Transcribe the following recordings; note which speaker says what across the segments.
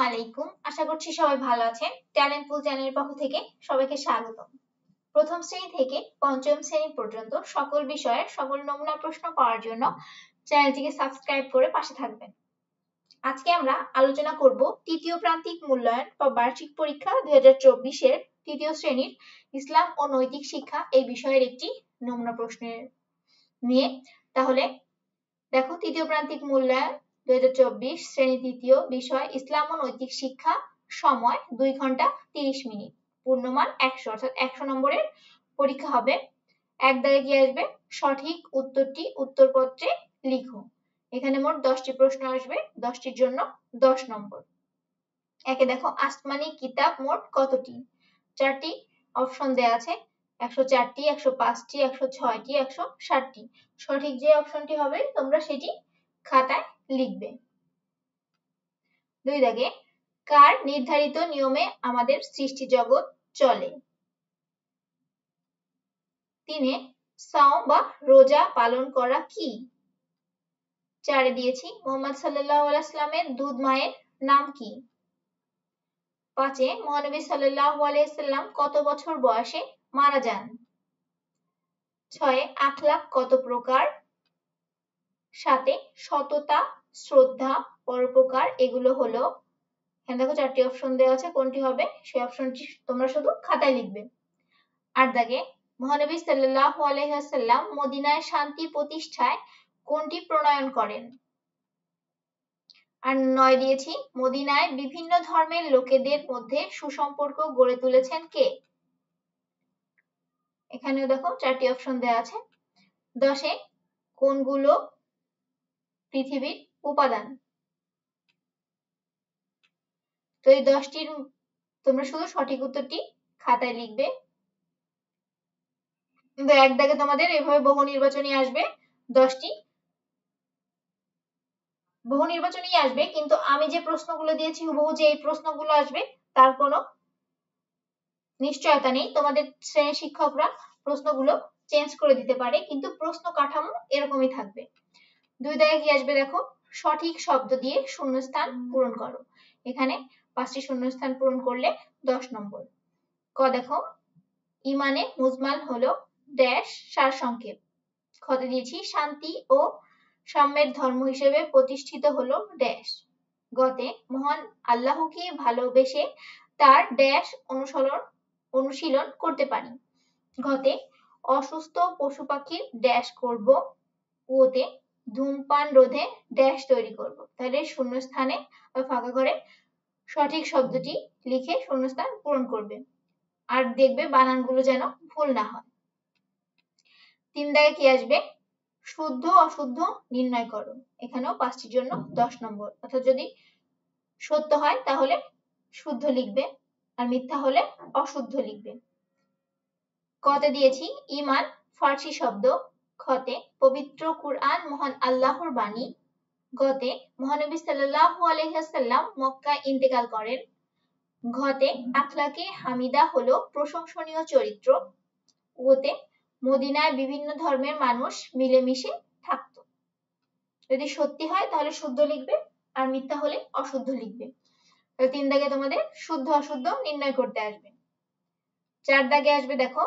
Speaker 1: আলাইকুম। আশা করছি সবাই ভালো আছেন। ট্যালেন্ট পুল চ্যানেলের পক্ষ থেকে সবাইকে স্বাগতম। প্রথম শ্রেণী থেকে পঞ্চম শ্রেণী পর্যন্ত সকল বিষয়ের সকল নমুনা প্রশ্ন পাওয়ার জন্য চ্যানেলটিকে সাবস্ক্রাইব করে পাশে থাকবেন। আজকে আমরা আলোচনা করব তৃতীয় প্রান্তিক মূল্যায়ন বা বার্ষিক পরীক্ষা 2024 এর তৃতীয় শ্রেণীর ইসলাম ও নৈতিক শিক্ষা এই বিষয়ের একটি নমুনা প্রশ্নের নিয়ে। তাহলে দেখো, তৃতীয় প্রান্তিক মূল্যায়ন 2024 শ্রেণী তৃতীয়, বিষয় ইসলাম ও নৈতিক শিক্ষা, সময় 2 ঘন্টা 30 মিনিট, পূর্ণমান 100, অর্থাৎ 100 নম্বরের পরীক্ষা হবে। এক দাগে কি আসবে? সঠিক উত্তরটি উত্তরপত্রে লিখো। এখানে মোট 10টি প্রশ্ন আসবে, 10টির জন্য 10 নম্বর। একে দেখো, আসমানি কিতাব মোট কতটি? 4টি অপশন দেয়া আছে, 104টি, 105টি, 106টি, 160টি। সঠিক যে অপশনটি হবে তোমরা সেটি খাতায় লিখবে। 2 দাগে, কার নির্ধারিত নিয়মে আমাদের সৃষ্টি জগৎ চলে? 3 সাওম বা রোজা পালন করা কি? 4 দিয়েছি, মুহাম্মদ সাল্লাল্লাহু আলাইহি সাল্লামের দুধ মায়ের নাম কি? 5 মহানবী সাল্লাল্লাহু আলাইহি সাল্লাম কত বছর বয়সে মারা যান? 6 আখলাক কত প্রকার? 7 সততা, শ্রদ্ধা, পরোপকার এগুলো হলো। এখানে দেখো 4টি অপশন দেওয়া আছে, কোনটি হবে সেই অপশনটি তোমরা শুধু খাতায় লিখবে। 8 দাগে, মহানবী সাল্লাল্লাহু আলাইহি ওয়াসাল্লাম মদিনায় শান্তি প্রতিষ্ঠায় কোনটি প্রণয়ন করেন? আর 9 দিয়েছি, মদিনায় বিভিন্ন ধর্মের লোকেদের মধ্যে সুসম্পর্ক গড়ে তুলেছেন কে? এখানেও দেখো 4টি অপশন দেওয়া আছে। 10 কোনগুলো পৃথিবীর উপাদান? তো এই 10টির তোমরা শুধু সঠিক উত্তরটি খাতায় লিখবে। এক দাগে তোমাদের এভাবে বহু নির্বাচনী আসবে, 10টি বহু নির্বাচনী আসবে, কিন্তু আমি যে প্রশ্নগুলো দিয়েছি হুবহু যে এই প্রশ্নগুলো আসবে তার কোনো নিশ্চয়তা নেই। তোমাদের শ্রেণীর শিক্ষকরা প্রশ্নগুলো চেঞ্জ করে দিতে পারে, কিন্তু প্রশ্ন কাঠামো এরকমই থাকবে। 2 দাগে কি আসবে দেখো, সঠিক শব্দ দিয়ে শূন্যস্থান পূরণ করো। এখানে 5টি শূন্যস্থান পূরণ করলে 10 নম্বর। ক দেখো, ইমানে মুজমাল হলো ড্যাশ সারসংক্ষেপ। খতে দিয়েছি, শান্তি ও সাম্যের ধর্ম হিসেবে প্রতিষ্ঠিত হলো ড্যাশ। গতে, মহান আল্লাহকে ভালোবেসে তার ড্যাশ অনুশীলন করতে পারি। ঘতে, অসুস্থ পশু পাখির ড্যাশ করব। ওতে, ধূমপান রোধে ড্যাশ তৈরি করব। তাহলে শূন্যস্থানে বা ফাঁকা ঘরে সঠিক শব্দটি লিখে শূন্যস্থান পূরণ করবে, আর দেখবে বানানগুলো যেন ভুল না হয়। 3 দাগে কি আসবে, শুদ্ধ অশুদ্ধ নির্ণয় করো। এখানেও 5টির জন্য 10 নম্বর, অর্থাৎ যদি সত্য হয় তাহলে শুদ্ধ লিখবে, আর মিথ্যা হলে অশুদ্ধ লিখবে। কতে দিয়েছি, ঈমান ফার্সি শব্দ। খতে, পবিত্র কুরআন মহান আল্লাহর বাণী। গতে, মহানবী সাল্লাল্লাহু আলাইহি ওয়াসাল্লাম মক্কায় ইন্তেকাল করেন। ঘতে, আখলাকে হামিদা হলো প্রশংসনীয় চরিত্র। ওতে, মদিনায় বিভিন্ন ধর্মের মানুষ মিলেমিশে থাকতো। যদি সত্যি হয় তাহলে শুদ্ধ লিখবে, আর মিথ্যা হলে অশুদ্ধ লিখবে। 3 দাগে তোমাদের শুদ্ধ অশুদ্ধ নির্ণয় করতে আসবে। 4 দাগে আসবে দেখো,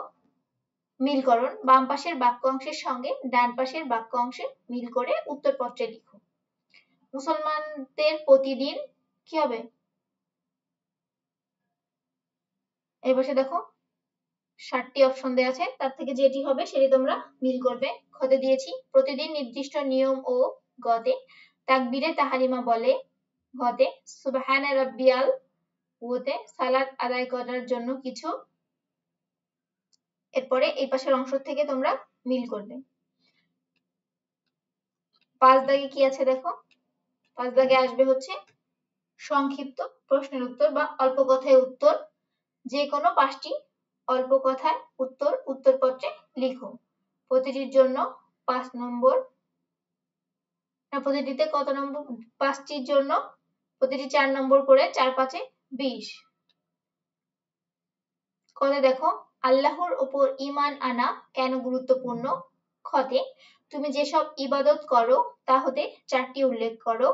Speaker 1: মিলকরণ, বাম পাশের বাক্য অংশের সঙ্গে ডান পাশের বাক্য অংশে মিল করে উত্তরপত্রে লিখো। মুসলমানদের প্রতিদিন কি হবে? এই পাশে দেখো 7টি অপশন দেওয়া আছে, তার থেকে যেটি হবে সেটি তোমরা মিল করবে। খতে দিয়েছি, প্রতিদিন নির্দিষ্ট নিয়ম ও। গতে, তাকবীরে তাহারিমা বলে। ঘতে, সুবহানা রাব্বিয়াল। ওতে, সালাত আদায় করার জন্য কিছু। এরপরে এই পাশের অংশ থেকে তোমরা মিল করবে। 5 দাগে কি আছে দেখো, 5 দাগে আসবে হচ্ছে সংক্ষিপ্ত প্রশ্নের উত্তর বা অল্প কথায় উত্তর। যে কোনো 5টি অল্প কথায় উত্তর উত্তরপত্রে লিখো। প্রতিটির জন্য 5 নম্বর। প্রতিটিতে কত নম্বর? 5টির জন্য প্রতিটি 4 নম্বর করে, 4 5 20। কতে দেখো, আল্লাহর উপর ঈমান আনা কেন গুরুত্বপূর্ণ? খতে, তুমি যেসব ইবাদত করো তা হতে 4টি উল্লেখ করো।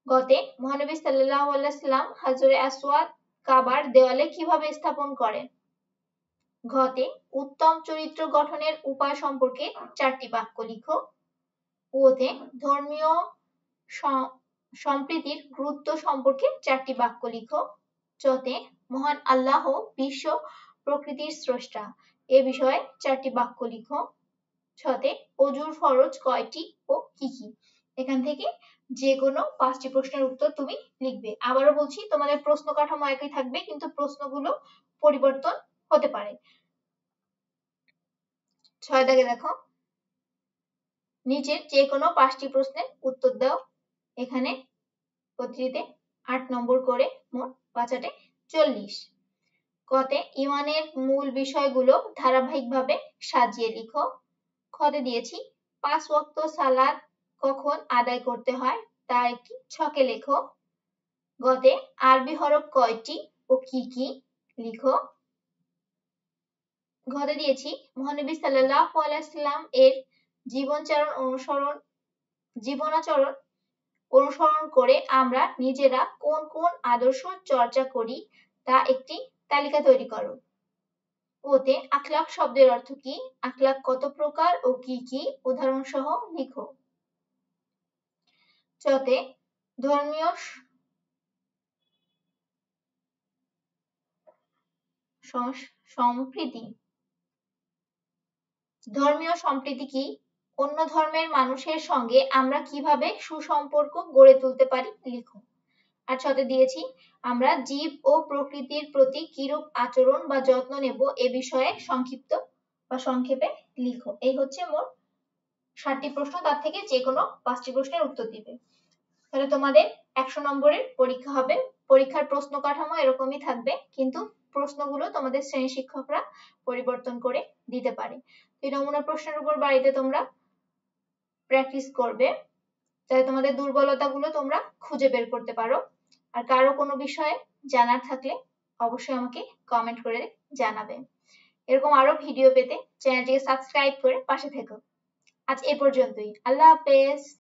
Speaker 1: গতে মহানবী সাল্লাল্লাহু আলাইহি ওয়াসাল্লাম হাজরে আসওয়াদ কাবার দেওয়ালে কিভাবে স্থাপন করেন? ঘতে উত্তম চরিত্র গঠনের উপায় সম্পর্কে 4টি বাক্য লিখো। ওতে ধর্মীয় সম্প্রীতির গুরুত্ব সম্পর্কে 4টি বাক্য লিখো। চতে মহান আল্লাহ বিশ্ব প্রকৃতির স্রষ্টা এ বিষয়ে 4টি বাক্য লিখো। ছতে অজুর ফরজ কয়টি ও কি কি? এখান থেকে যে কোনো 5টি প্রশ্নের উত্তর তুমি লিখবে। আবারও বলছি, তোমাদের প্রশ্ন কাঠামো একই থাকবে, কিন্তু প্রশ্নগুলো পরিবর্তন হতে পারে। 6 দাগে দেখো, নিচের যে কোনো 5টি প্রশ্নের উত্তর দাও। এখানে প্রতিটিতে 8 নম্বর করে, মোট 5 40। কতে ইমানের মূল বিষয়গুলো ধারাবাহিকভাবে সাজিয়ে লিখো। খতে দিয়েছি 5 ওয়াক্ত সালাত কখন আদায় করতে হয় তা একটি ছকে লেখো। গতে আরবি হরফ কয়টি ও কি কি লিখো। ঘতে দিয়েছি মহানবী সাল্লাল্লাহু আলাইহি ওয়াসাল্লাম এর জীবনাচরণ অনুসরণ করে আমরা নিজেরা কোন কোন আদর্শ চর্চা করি তা একটি তালিকা তৈরি করো। ওতে আখলাক শব্দের অর্থ কি, আখলাক কত প্রকার ও কি কি উদাহরণ সহ লিখো। চতে ধর্মীয় সম্প্রীতি কি, অন্য ধর্মের মানুষের সঙ্গে আমরা কিভাবে সুসম্পর্ক গড়ে তুলতে পারি লিখো। আর ছতে দিয়েছি আমরা জীব ও প্রকৃতির প্রতি কিরূপ আচরণ বা যত্ন নেব এ বিষয়ে সংক্ষিপ্ত বা সংক্ষেপে লিখো। এই হচ্ছে মোট 60টি প্রশ্ন, তার থেকে যে কোনো 5টি প্রশ্নের উত্তর দিবে। তাহলে তোমাদের 100 নম্বরের পরীক্ষা হবে। পরীক্ষার প্রশ্ন কাঠামো এরকমই থাকবে, কিন্তু প্রশ্নগুলো তোমাদের শ্রেণী শিক্ষকরা পরিবর্তন করে দিতে পারে। এই নমুনা প্রশ্নের উপর বাড়িতে তোমরা প্র্যাকটিস করবে, যাতে তোমাদের দুর্বলতাগুলো তোমরা খুঁজে বের করতে পারো। আর কারো কোনো বিষয়ে জানার থাকলে অবশ্যই আমাকে কমেন্ট করে জানাবে। এরকম আরো ভিডিও পেতে চ্যানেলটিকে সাবস্ক্রাইব করে পাশে থেকো। আজ এ পর্যন্তই। আল্লাহ হাফেজ।